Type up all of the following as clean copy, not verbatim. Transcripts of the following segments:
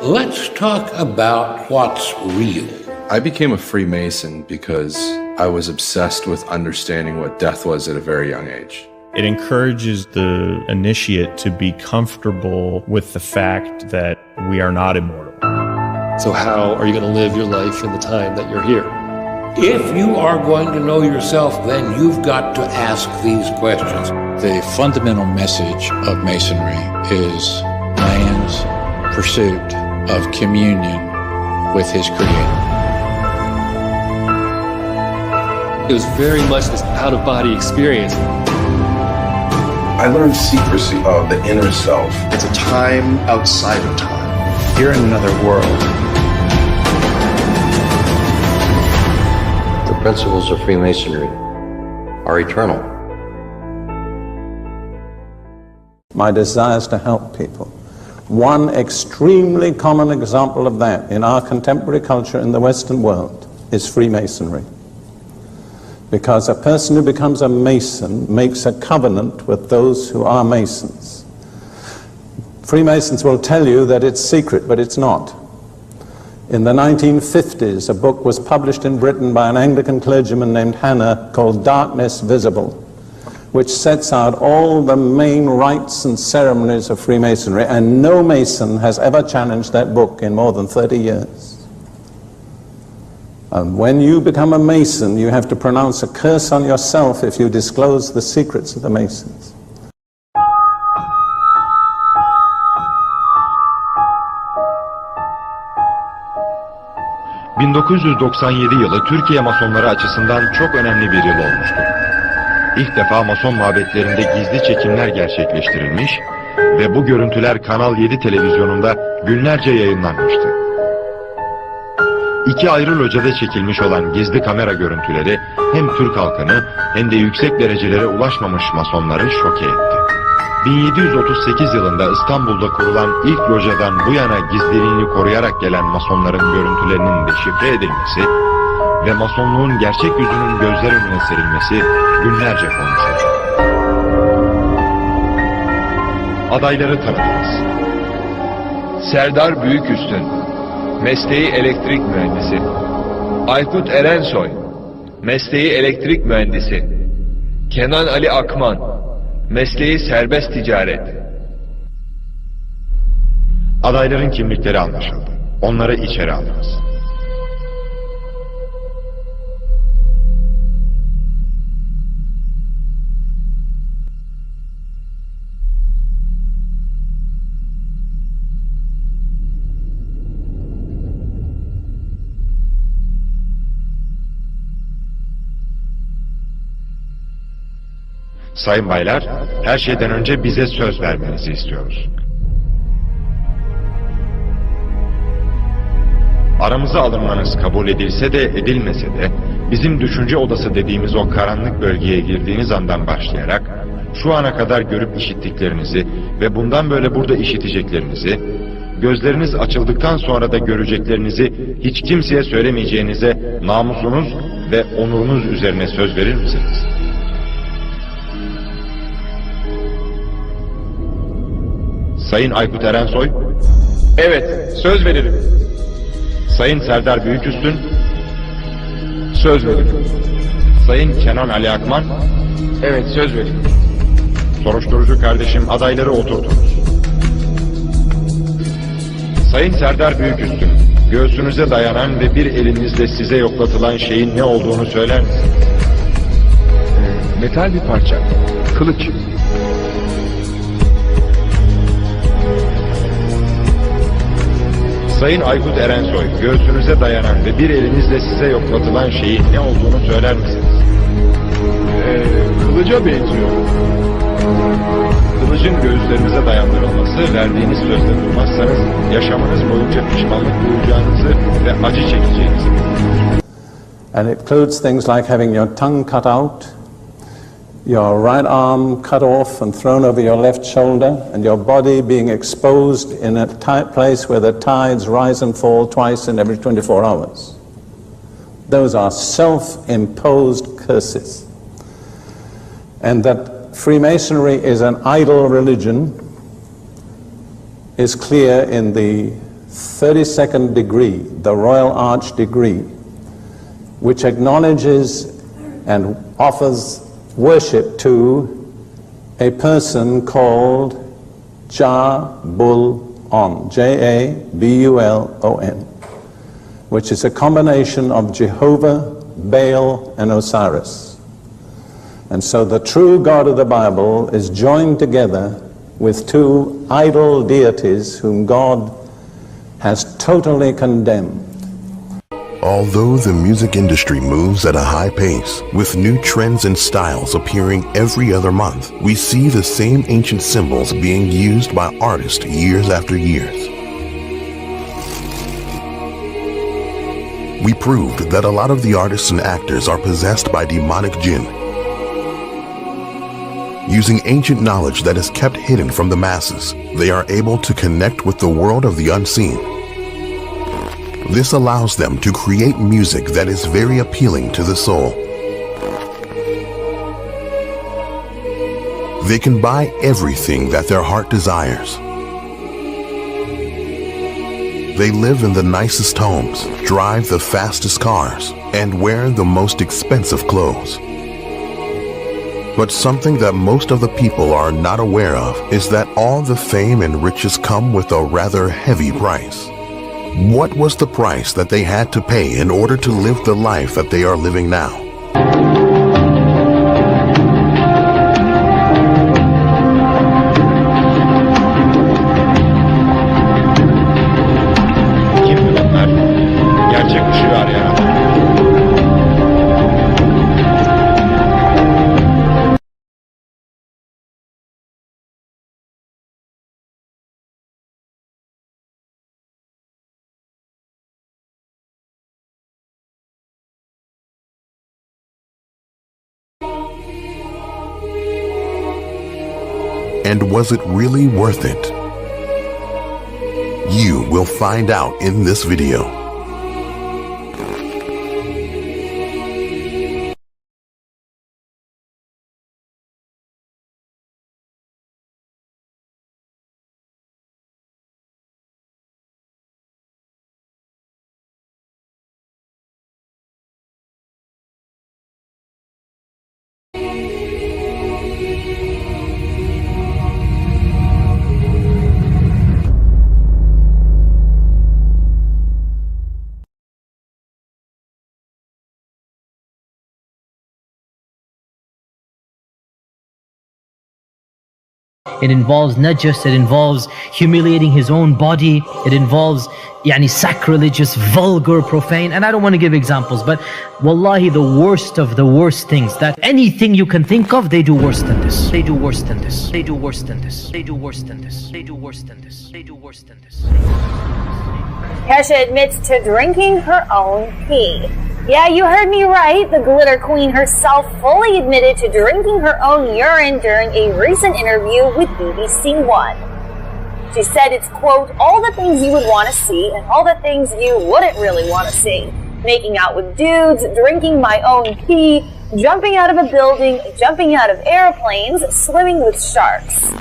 Let's talk about what's real. I became a Freemason because I was obsessed with understanding what death was at a very young age. It encourages the initiate to be comfortable with the fact that we are not immortal. So how are you going to live your life in the time that you're here? If you are going to know yourself, then you've got to ask these questions. The fundamental message of Masonry is man's pursuit of communion with his Creator. It was very much this out-of-body experience. I learned secrecy of the inner self. It's a time outside of time. You're in another world. The principles of Freemasonry are eternal. My desire is to help people. One extremely common example of that in our contemporary culture in the Western world is Freemasonry. Because a person who becomes a Mason makes a covenant with those who are Masons. Freemasons will tell you that it's secret, but it's not. In the 1950s, a book was published in Britain by an Anglican clergyman named Hannah called Darkness Visible, which sets out all the main rites and ceremonies of Freemasonry, and no Mason has ever challenged that book in more than 30 years. And when you become a Mason, you have to pronounce a curse on yourself if you disclose the secrets of the Masons. ...1997 yılı Türkiye Masonları açısından çok önemli bir yıl olmuştu. İlk defa Mason mabetlerinde gizli çekimler gerçekleştirilmiş ve bu görüntüler Kanal 7 televizyonunda günlerce yayınlanmıştı. İki ayrı locada çekilmiş olan gizli kamera görüntüleri hem Türk halkını hem de yüksek derecelere ulaşmamış Masonları şoke etti. 1738 yılında İstanbul'da kurulan ilk locadan bu yana gizliliğini koruyarak gelen Masonların görüntülerinin deşifre edilmesi ve Masonluğun gerçek yüzünün gözler önüne serilmesi günlerce konuşuldu. Adayları tanıdınız. Serdar Büyüküstün, mesleği elektrik mühendisi. Aykut Erensoy, mesleği elektrik mühendisi. Kenan Ali Akman, mesleği serbest ticaret. Adayların kimlikleri anlaşıldı. Onları içeri aldınız. Sayın baylar, her şeyden önce bize söz vermenizi istiyoruz. Aramıza alınmanız kabul edilse de edilmese de, bizim düşünce odası dediğimiz o karanlık bölgeye girdiğiniz andan başlayarak, şu ana kadar görüp işittiklerinizi ve bundan böyle burada işiteceklerinizi, gözleriniz açıldıktan sonra da göreceklerinizi hiç kimseye söylemeyeceğinize namusunuz ve onurunuz üzerine söz verir misiniz? Sayın Aykut Erensoy. Evet, söz veririm. Sayın Serdar Büyüküstün. Söz veririm. Sayın Kenan Ali Akman. Evet, söz veririm. Soruşturucu kardeşim, adayları oturtunuz. Sayın Serdar Büyüküstün, göğsünüze dayanan ve bir elinizle size yoklatılan şeyin ne olduğunu söyler misiniz? Metal bir parça. Kılıç. Sayın Aykut Erensoy, göğsünüze dayanan ve bir elinizle size yoklatılan şeyin ne olduğunu söyler misiniz? Kılıca benziyor. Kılıcın göğüslerinize dayandırılması, verdiğiniz sözde durmazsanız yaşamınız boyunca pişmanlık duyacağınızı ve acı çekeceğinizi bildirir. And it includes things like having your tongue cut out, your right arm cut off and thrown over your left shoulder, and your body being exposed in a tight place where the tides rise and fall twice in every 24 hours. Those are self-imposed curses. And that Freemasonry is an idol religion is clear in the 32nd degree, the Royal Arch degree, which acknowledges and offers worship to a person called Jabul-on, Jabulon, which is a combination of Jehovah, Baal, and Osiris. And so the true God of the Bible is joined together with two idol deities whom God has totally condemned. Although the music industry moves at a high pace, with new trends and styles appearing every other month, we see the same ancient symbols being used by artists years after years. We proved that a lot of the artists and actors are possessed by demonic jinn. Using ancient knowledge that is kept hidden from the masses, they are able to connect with the world of the unseen. This allows them to create music that is very appealing to the soul. They can buy everything that their heart desires. They live in the nicest homes, drive the fastest cars, and wear the most expensive clothes. But something that most of the people are not aware of is that all the fame and riches come with a rather heavy price. What was the price that they had to pay in order to live the life that they are living now? Kimdi bunlar? Gerçek ışığı arayan. And was it really worth it? You will find out in this video. It involves najis, it involves humiliating his own body, it involves sacrilegious, vulgar, profane, and I don't want to give examples, but wallahi the worst of the worst things, that anything you can think of, they do worse than this. They do worse than this. They do worse than this. They do worse than this. They do worse than this. They do worse than this. Kesha admits to drinking her own pee. Yeah, you heard me right. The glitter queen herself fully admitted to drinking her own urine during a recent interview with BBC One. She said it's, quote, all the things you would want to see and all the things you wouldn't really want to see. Making out with dudes, drinking my own pee, jumping out of a building, jumping out of airplanes, swimming with sharks.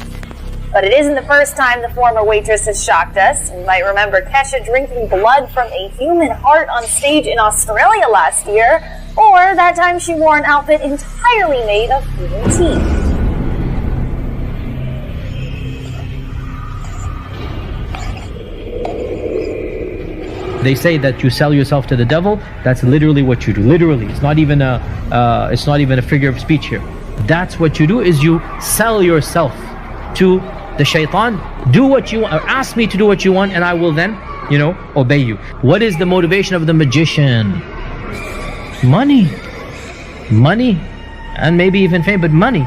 But it isn't the first time the former waitress has shocked us. You might remember Kesha drinking blood from a human heart on stage in Australia last year, or that time she wore an outfit entirely made of human teeth. They say that you sell yourself to the devil. That's literally what you do. Literally, it's not even a figure of speech here. That's what you do, is you sell yourself to the shaitan. Do what you want, or ask me to do what you want, and I will then, obey you. What is the motivation of the magician? Money, and maybe even fame, but money.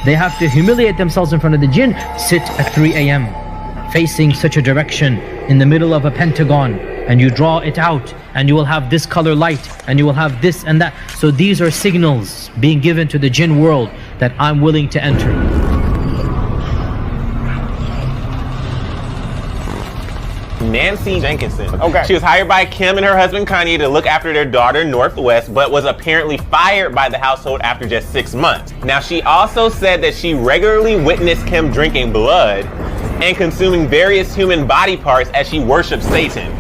They have to humiliate themselves in front of the jinn, sit at 3 a.m. facing such a direction in the middle of a pentagon, and you draw it out, and you will have this color light, and you will have this and that. So these are signals being given to the jinn world that I'm willing to enter. Nancy Jenkinson. Okay. She was hired by Kim and her husband Kanye to look after their daughter Northwest, but was apparently fired by the household after just 6 months. Now, she also said that she regularly witnessed Kim drinking blood, and consuming various human body parts as she worships Satan.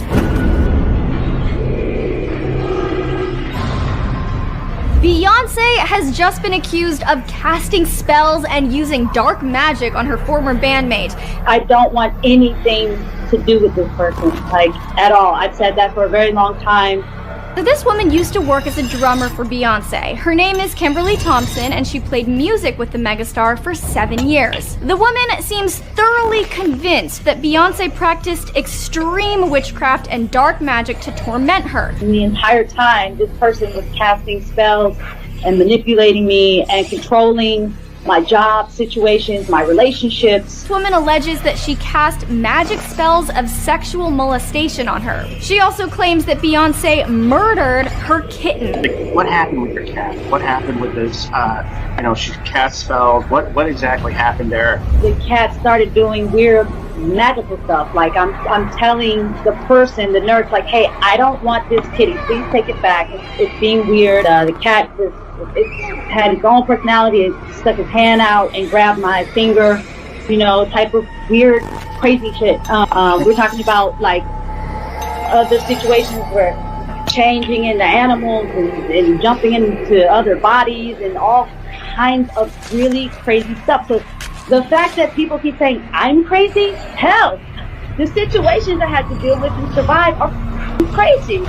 Beyonce has just been accused of casting spells and using dark magic on her former bandmate. I don't want anything to do with this person, like, at all. I've said that for a very long time. So this woman used to work as a drummer for Beyonce. Her name is Kimberly Thompson, and she played music with the megastar for 7 years. The woman seems thoroughly convinced that Beyonce practiced extreme witchcraft and dark magic to torment her. And the entire time, this person was casting spells and manipulating me and controlling my job situations, my relationships. This woman alleges that she cast magic spells of sexual molestation on her. She also claims that Beyonce murdered her kitten. What happened with your cat? What happened with this, she cast spells? What exactly happened there? The cat started doing weird magical stuff. Like, I'm telling the person, the nurse, like, hey, I don't want this kitty. Please take it back. It's being weird. The cat just, it had its own personality. It stuck his hand out and grabbed my finger, type of weird, crazy shit. We're talking about, like, other situations where changing into animals and jumping into other bodies and all kinds of really crazy stuff. So the fact that people keep saying I'm crazy, hell, the situations I had to deal with and survive are crazy.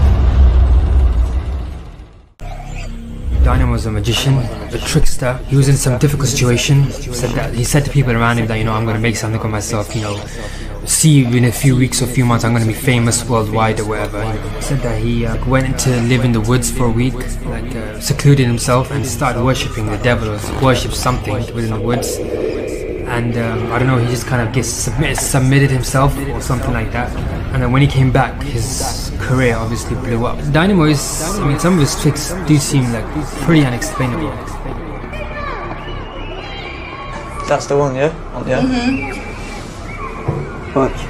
Dynamo was a magician, a trickster. He was in some difficult situation. He said to people around him that, I'm going to make something of myself, see you in a few weeks or few months, I'm going to be famous worldwide or whatever. He said that he went to live in the woods for a week, secluded himself and started worshipping the devil or worshipped something within the woods. And I don't know, he just kind of submitted himself or something like that. And then when he came back, his career obviously blew up. Dynamo is, some of his tricks do seem like pretty unexplainable. That's the one, yeah? Yeah. Watch.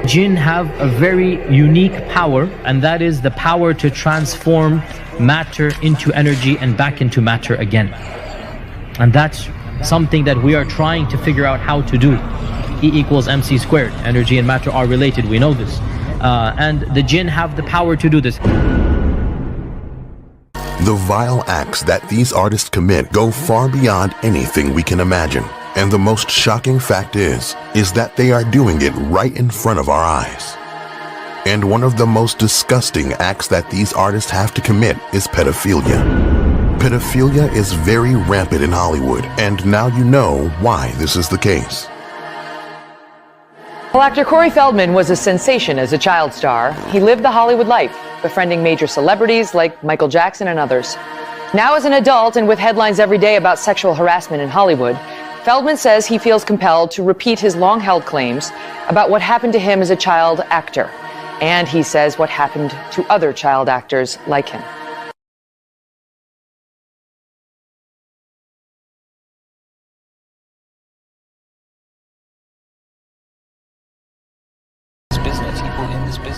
Jinn have a very unique power, and that is the power to transform matter into energy and back into matter again. And that's something that we are trying to figure out how to do. E equals MC squared. Energy and matter are related, we know this. And the Jinn have the power to do this. The vile acts that these artists commit go far beyond anything we can imagine. And the most shocking fact is that they are doing it right in front of our eyes. And one of the most disgusting acts that these artists have to commit is pedophilia. Pedophilia is very rampant in Hollywood, and now you know why this is the case. Well, actor Corey Feldman was a sensation as a child star. He lived the Hollywood life, befriending major celebrities like Michael Jackson and others. Now as an adult and with headlines every day about sexual harassment in Hollywood, Feldman says he feels compelled to repeat his long-held claims about what happened to him as a child actor. And he says what happened to other child actors like him.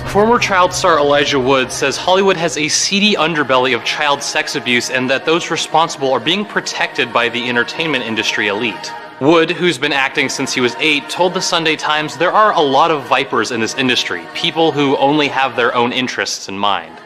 Former child star Elijah Wood says Hollywood has a seedy underbelly of child sex abuse and that those responsible are being protected by the entertainment industry elite. Wood, who's been acting since he was 8, told the Sunday Times there are a lot of vipers in this industry, people who only have their own interests in mind.